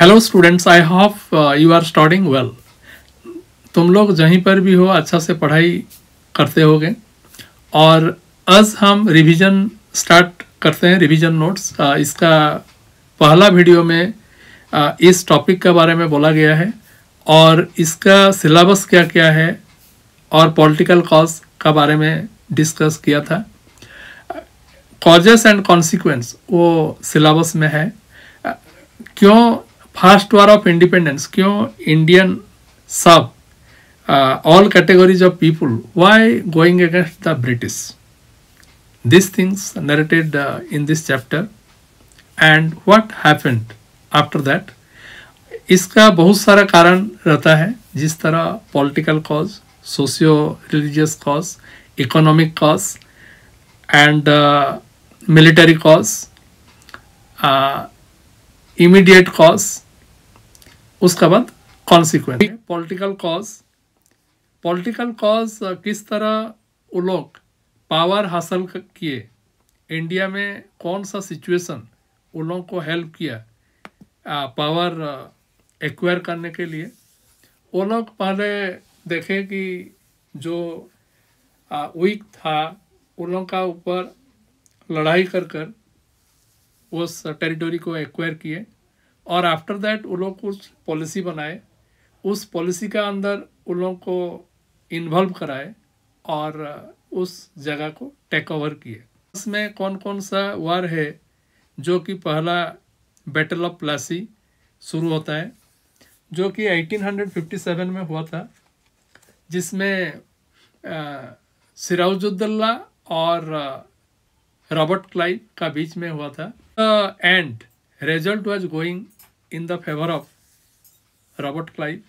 Hello students, I hope you are studying well. तुम लोग जहीं पर भी हो अच्छा से पढ़ाई करते होगे। और आज हम रिवीजन स्टार्ट करते हैं, रिवीजन नोट्स। इसका पहला वीडियो में इस टॉपिक के बारे में बोला गया है और इसका सिलेबस क्या क्या है और पॉलिटिकल कॉज का बारे में डिस्कस किया था। कॉजेस एंड कॉन्सिक्वेंस वो सिलेबस में है। क्यों फर्स्ट वार ऑफ इंडिपेंडेंस, क्यों इंडियन सब all categories of people, why going against the British? These things narrated in this chapter and what happened after that. इसका बहुत सारा कारण रहता है, जिस तरह political cause, socio religious cause, economic cause and military cause, immediate cause, उसका बाद कॉन्सिक्वेंस। पॉलिटिकल कॉज किस तरह वो लोग पावर हासिल किए, इंडिया में कौन सा सिचुएशन उन लोगों को हेल्प किया पावर एक्वायर करने के लिए। वो लोग पहले देखे कि जो वीक था उन लोगों का ऊपर लड़ाई कर कर उस टेरिटोरी को एक्वायर किए और आफ्टर दैट वो लोग कुछ पॉलिसी बनाए, उस पॉलिसी का अंदर उन लोगों को इन्वॉल्व कराए और उस जगह को टेक ओवर किए। इसमें कौन कौन सा वार है, जो कि पहला बैटल ऑफ प्लासी शुरू होता है, जो कि 1857 में हुआ था, जिसमें सिराजुद्दौला और रॉबर्ट क्लाइव का बीच में हुआ था। And result was going in the favour of Robert Clive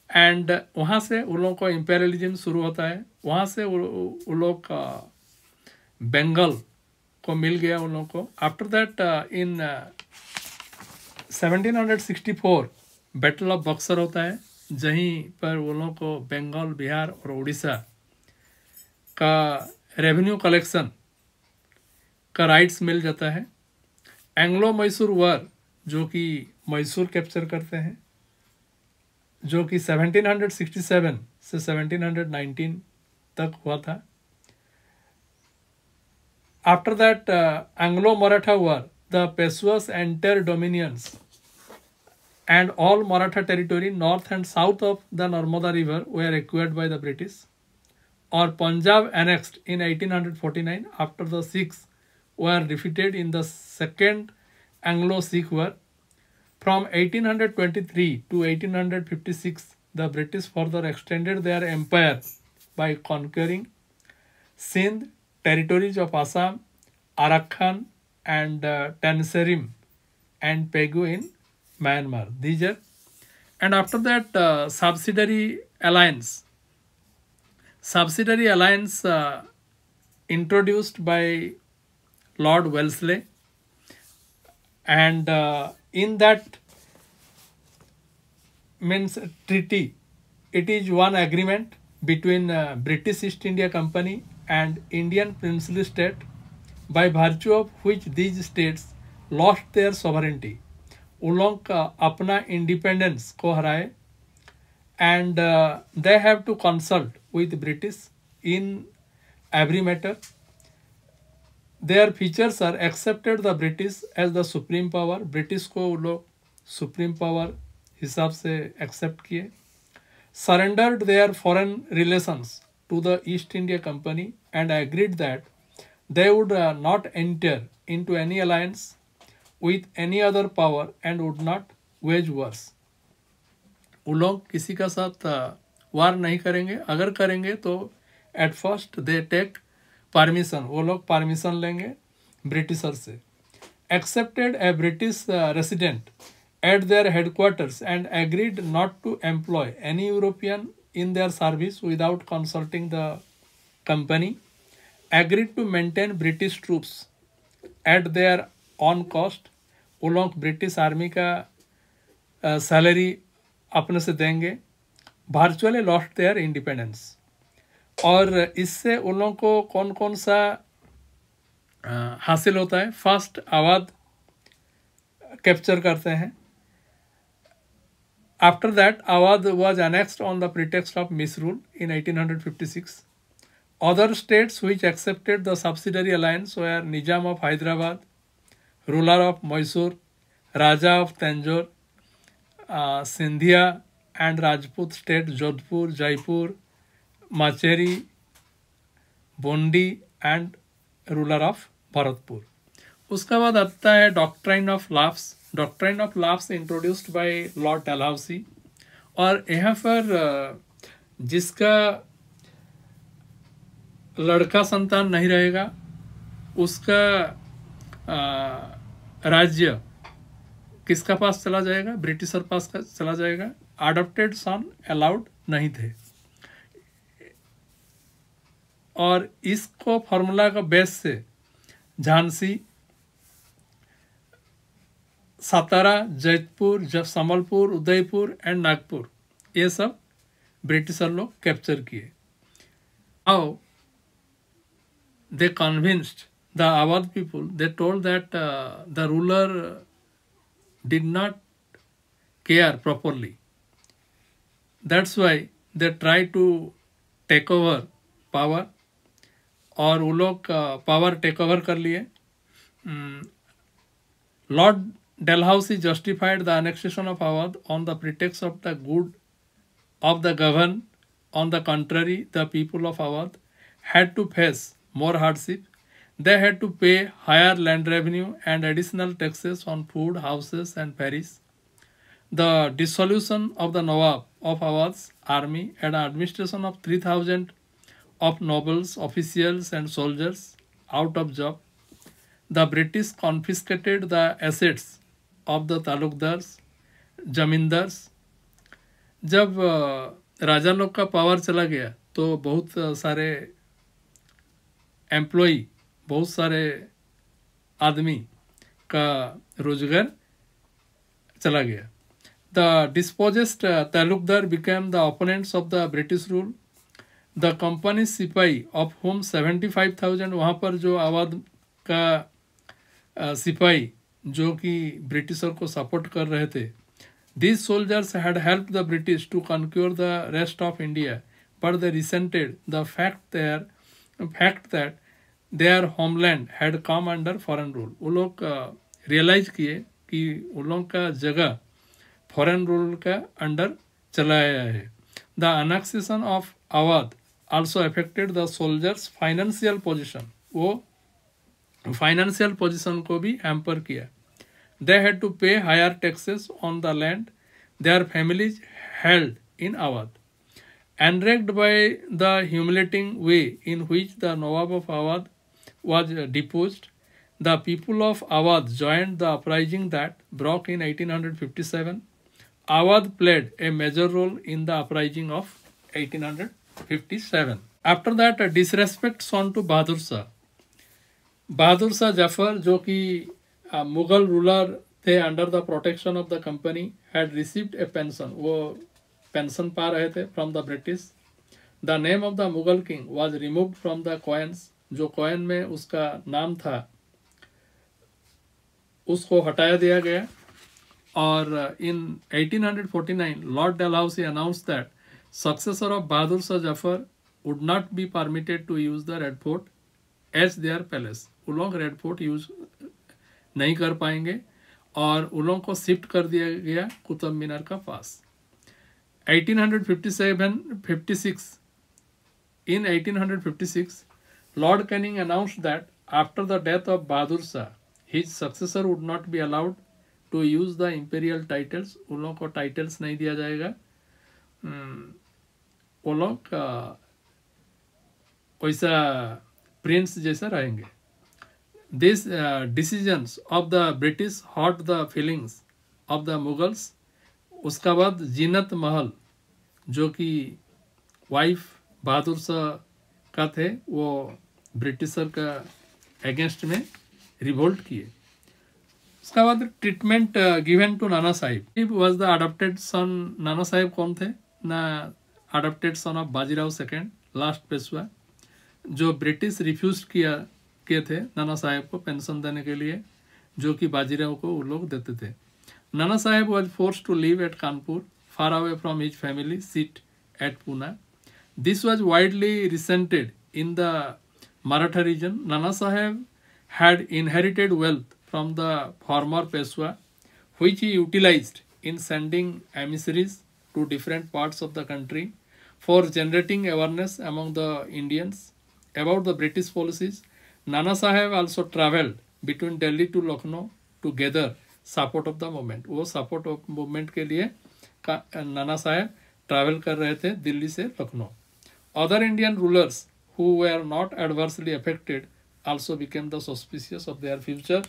and वहाँ से उन लोगों को इम्पेरियलिज्म शुरू होता है। वहाँ से उन लोग बंगाल को मिल गया उन लोगों को। After that in 1764 battle of Buxar होता है, जहीं पर उन लोगों को बंगाल, बिहार और उड़ीसा का रेवेन्यू कलेक्शन का राइट्स मिल जाता है। एंग्लो मैसूर वार, जो कि मैसूर कैप्चर करते हैं, जो कि 1767 से 1719 तक हुआ था। After that Anglo Maratha war, the Peshwas enter dominions and all Maratha territory north and south of the Narmada river were acquired by the British, और Punjab annexed in 1849 after the Sikhs were defeated in the second Anglo-Sikh war. From 1823 to 1856, the British further extended their empire by conquering Sindh, territories of Assam, Arakan, and Tanserim, and Pegu in Myanmar. These are, and after that, subsidiary alliance introduced by Lord Wellesley, and in that means treaty, it is one agreement between British East India Company and Indian princely state, by virtue of which these states lost their sovereignty. उन लोग का अपना independence को हराए, and they have to consult with British in every matter. Their features are accepted the British as the supreme power. British को वो लोग supreme power हिसाब से एक्सेप्ट किए। Surrendered their foreign relations to the East India Company and agreed that they would not enter into any alliance with any other power and would not wage wars. वो लोग किसी का साथ वार नहीं करेंगे, अगर करेंगे तो at first they take permission, वो लोग परमिशन लेंगे ब्रिटिशर से। Accepted a British resident at their headquarters and agreed not to employ any European in their service without consulting the company, agreed to maintain British troops at their own cost. वो लोग British army का salary अपने से देंगे। Virtually lost their independence. और इससे उन लोगों को कौन कौन सा हासिल होता है? फर्स्ट, अवध कैप्चर करते हैं. After that, Awadh was annexed on the pretext of misrule in 1856. Other states which accepted the subsidiary alliance were Nizam of Hyderabad, ruler of Mysore, Raja of Tanjore, Sindhia and Rajput state Jodhpur, Jaipur, Macheri, Bondi and ruler of Bharatpur. उसका बाद आता है doctrine of lapse. Doctrine of lapse introduced by Lord Dalhousie. और यहाँ पर जिसका लड़का संतान नहीं रहेगा उसका राज्य किसका पास चला जाएगा? ब्रिटिशर पास चला जाएगा. अडॉप्टेड सन अलाउड नहीं थे. और इसको फॉर्मूला का बेस से झांसी, सातारा, जैतपुर, संबलपुर, उदयपुर एंड नागपुर ये सब ब्रिटिशर लोग कैप्चर किए. How they convinced the Awadh people? They told that the ruler did not care properly. That's why they try to take over power. और वो लोग पावर टेक ओवर कर लिए. Lord Dalhousie justified the annexation of Awadh on the pretext of the good of the governed. On the contrary, the people of Awadh had to face more hardship. They had to pay higher land revenue and additional taxes on food, houses and parish. The dissolution of the Nawab of Awadh's army and administration of 3,000 of nobles, officials and soldiers out of job. The British confiscated the assets of the taluqdars, zamindars. जब राजा लोग का power चला गया तो बहुत सारे employ, बहुत सारे आदमी का रोजगार चला गया. The dispossessed taluqdar became the opponents of the British rule. The company sipahi of home 75,000, वहाँ पर जो अवध का सिपाही जो कि ब्रिटिशर को सपोर्ट कर रहे थे. These soldiers had helped the British to conquer the rest of India, but they resented the fact that their homeland had come under foreign rule. वो लोग रियलाइज किए कि उन लोगों का जगह फॉरेन रूल का अंडर चला आया है. The annexation of Awadh also affected the soldiers' financial position. वो फाइनेंशियल पोजीशन को भी हैम्पर किया. They had to pay higher taxes on the land their families held in Awadh. Enraged by the humiliating way in which the Nawab of Awadh was deposed, the people of Awadh joined the uprising that broke in 1857. Awadh played a major role in the uprising of 1857. After that, disrespect shown to Bahadur Shah. बहादुर शाह जफर जो कि Mughal ruler थे under the protection of the company had received a pension. वो pension पा रहे थे from the British. The name of the Mughal king was removed from the coins. जो coin में उसका नाम था उसको हटाया दिया गया. और in 1849 lord Dalhousie announced that successor of Bahadur Shah Zafar would not be permitted to use the Red Fort as their palace. वो लोग रेड फोर्ट यूज नहीं कर पाएंगे और उन लोगों को शिफ्ट कर दिया गया कुतुब मीनार का पास. 1856 In 1856, Lord Canning announced that after the death of Bahadur Shah, his successor would not be allowed to use the imperial titles. उन लोगों को टाइटल्स नहीं दिया जाएगा. वो लोग वैसा प्रिंस जैसा रहेंगे. These decisions of the British hurt the feelings of the Mughals. उसका बाद जीनत महल जो कि वाइफ बहादुर शाह का थे वो ब्रिटिशर का अगेंस्ट में रिवोल्ट किए. उसका बाद treatment given to Nana Sahib was the adopted सन. नाना साहिब कौन थे? ना adopted son of Bajirao second, last Peshwa, जो ब्रिटिश रिफ्यूज किए थे नाना साहेब को पेंशन देने के लिए. जो कि बाजीराव को वो लोग देते थे. Nana Sahib was forced to live at Kanpur, far away from his family seat at Pune. This was widely resented in the Maratha region. Nana Sahib had inherited wealth from the former Peshwa, which he utilized in sending emissaries to different parts of the country for generating awareness among the Indians about the British policies. Nana Sahib also travelled between Delhi to Lucknow to gather support of the movement. वो support of movement के लिए Nana Saheb travel कर रहे थे दिल्ली से Lucknow. Other Indian rulers who were not adversely affected also became the suspicious of their future.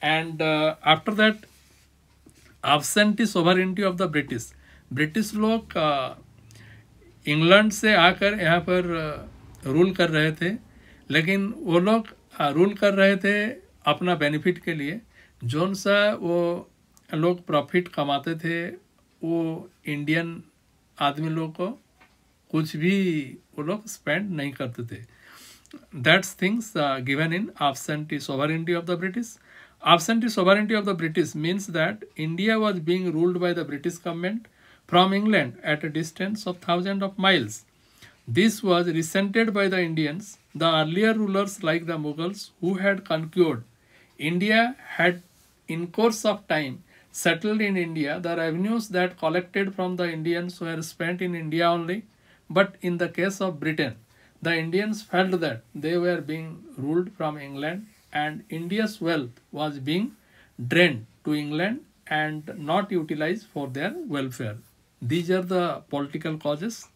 And after that, absentee sovereignty of the British लोग England से आकर यहाँ पर रूल कर रहे थे, लेकिन वो लोग रूल कर रहे थे अपना बेनिफिट के लिए. जोन सा वो लोग प्रॉफिट कमाते थे वो इंडियन आदमी लोग को कुछ भी वो लोग स्पेंड नहीं करते थे. That's things given in absentee sovereignty of the British. Absentee sovereignty of the British means that India was being ruled by the British government from England at a distance of thousands of miles. This was resented by the Indians. The earlier rulers like the Mughals who had conquered India had in course of time settled in India. The revenues that collected from the Indians were spent in India only. But in the case of Britain, the Indians felt that they were being ruled from England and India's wealth was being drained to England and not utilized for their welfare. These are the political causes.